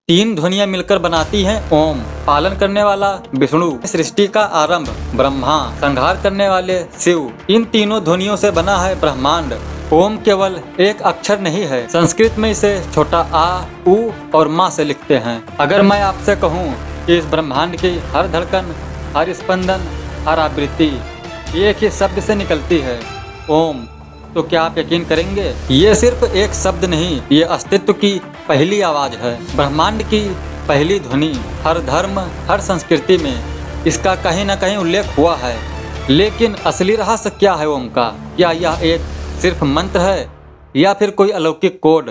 तीन ध्वनियां मिलकर बनाती हैं ओम। पालन करने वाला विष्णु, सृष्टि का आरंभ ब्रह्मा, संहार करने वाले शिव। इन तीनों ध्वनियों से बना है ब्रह्मांड। ओम केवल एक अक्षर नहीं है, संस्कृत में इसे छोटा आ, उ और माँ से लिखते हैं। अगर मैं आपसे कहूँ कि इस ब्रह्मांड की हर धड़कन, हर स्पंदन, हर आवृत्ति एक ही शब्द से निकलती है, ओम, तो क्या आप यकीन करेंगे? ये सिर्फ एक शब्द नहीं, ये अस्तित्व की पहली आवाज है, ब्रह्मांड की पहली ध्वनि। हर धर्म, हर संस्कृति में इसका कहीं न कहीं उल्लेख हुआ है। लेकिन असली रहस्य क्या है ओम का? क्या यह एक सिर्फ मंत्र है या फिर कोई अलौकिक कोड?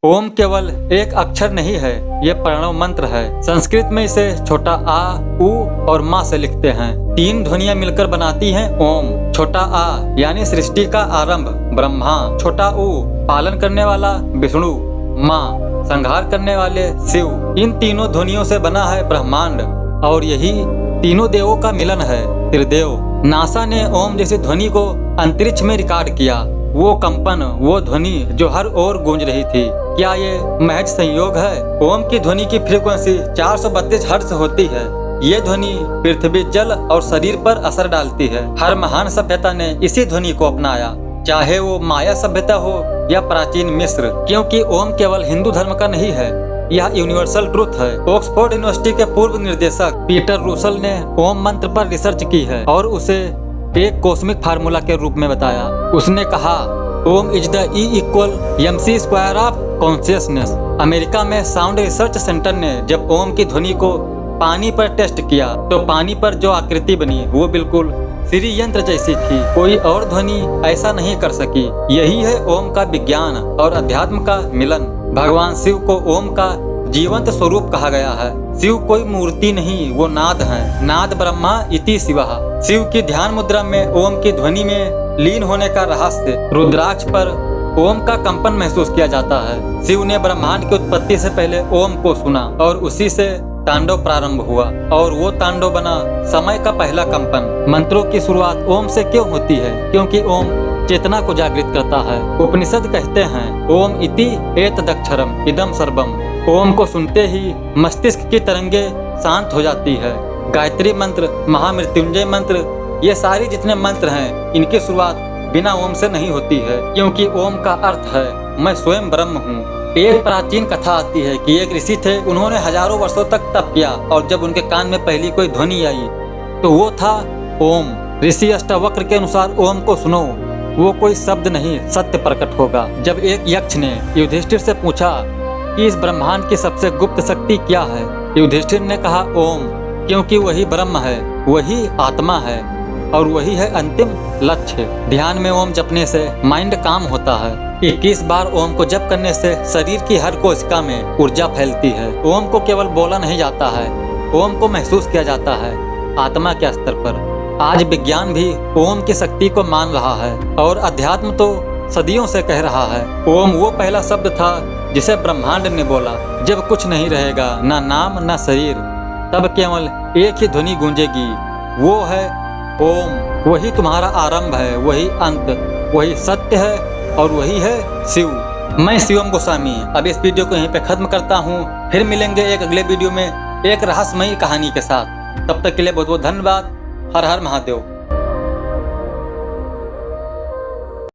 ओम केवल एक अक्षर नहीं है, यह प्रणव मंत्र है। संस्कृत में इसे छोटा आ, उ और माँ से लिखते हैं। तीन ध्वनियां मिलकर बनाती हैं ओम। छोटा आ यानी सृष्टि का आरंभ ब्रह्मा, छोटा उ पालन करने वाला विष्णु, माँ संहार करने वाले शिव। इन तीनों ध्वनियों से बना है ब्रह्मांड और यही तीनों देवों का मिलन है, त्रिदेव। नासा ने ओम जैसी ध्वनि को अंतरिक्ष में रिकॉर्ड किया। वो कंपन, वो ध्वनि जो हर ओर गूंज रही थी, क्या ये महज संयोग है? ओम की ध्वनि की फ्रीक्वेंसी 432 हर्ट्ज होती है। ये ध्वनि पृथ्वी, जल और शरीर पर असर डालती है। हर महान सभ्यता ने इसी ध्वनि को अपनाया, चाहे वो माया सभ्यता हो या प्राचीन मिस्र। क्योंकि ओम केवल हिंदू धर्म का नहीं है, यह यूनिवर्सल ट्रुथ है। ऑक्सफोर्ड यूनिवर्सिटी के पूर्व निदेशक पीटर रूसल ने ओम मंत्र पर रिसर्च की है और उसे एक कॉस्मिक फार्मूला के रूप में बताया। उसने कहा, Om is the E=mc² of consciousness. America में साउंड रिसर्च सेंटर ने जब ओम की ध्वनि को पानी पर टेस्ट किया तो पानी पर जो आकृति बनी वो बिल्कुल श्री यंत्र जैसी थी। कोई और ध्वनि ऐसा नहीं कर सकी। यही है ओम का विज्ञान और अध्यात्म का मिलन। भगवान शिव को ओम का जीवंत स्वरूप कहा गया है। शिव कोई मूर्ति नहीं, वो नाद है। नाद ब्रह्मा इति शिवः। शिव की ध्यान मुद्रा में ओम की ध्वनि में लीन होने का रहस्य। रुद्राक्ष पर ओम का कंपन महसूस किया जाता है। शिव ने ब्रह्मांड की उत्पत्ति से पहले ओम को सुना और उसी से तांडव प्रारंभ हुआ और वो तांडव बना समय का पहला कंपन। मंत्रों की शुरुआत ओम से क्यों होती है? क्योंकि ओम चेतना को जागृत करता है। उपनिषद कहते हैं, ओम इति एतदक्षरम इदम सर्वम। ओम को सुनते ही मस्तिष्क की तरंगे शांत हो जाती है। गायत्री मंत्र, महामृत्युंजय मंत्र, ये सारी जितने मंत्र हैं, इनकी शुरुआत बिना ओम से नहीं होती है। क्योंकि ओम का अर्थ है मैं स्वयं ब्रह्म हूँ। एक प्राचीन कथा आती है कि एक ऋषि थे, उन्होंने हजारों वर्षों तक तप किया और जब उनके कान में पहली कोई ध्वनि आई तो वो था ओम। ऋषि अष्टावक्र के अनुसार ओम को सुनो, वो कोई शब्द नहीं, सत्य प्रकट होगा। जब एक यक्ष ने युधिष्ठिर से पूछा कि इस ब्रह्मांड की सबसे गुप्त शक्ति क्या है, युधिष्ठिर ने कहा ओम, क्योंकि वही ब्रह्म है, वही आत्मा है और वही है अंतिम लक्ष्य। ध्यान में ओम जपने से माइंड काम होता है। 21 बार ओम को जप करने से शरीर की हर कोशिका में ऊर्जा फैलती है। ओम को केवल बोला नहीं जाता है, ओम को महसूस किया जाता है आत्मा के स्तर पर। आज विज्ञान भी ओम की शक्ति को मान रहा है और अध्यात्म तो सदियों से कह रहा है, ओम वो पहला शब्द था जिसे ब्रह्मांड ने बोला। जब कुछ नहीं रहेगा, ना नाम ना शरीर, तब केवल एक ही ध्वनि गूंजेगी, वो है ओम। वही तुम्हारा आरंभ है, वही अंत, वही सत्य है और वही है शिव। मैं शिवम गोस्वामी अब इस वीडियो को यहीं पे खत्म करता हूँ। फिर मिलेंगे एक अगले वीडियो में एक रहस्यमयी कहानी के साथ। तब तक के लिए बहुत बहुत धन्यवाद। हर हर महादेव।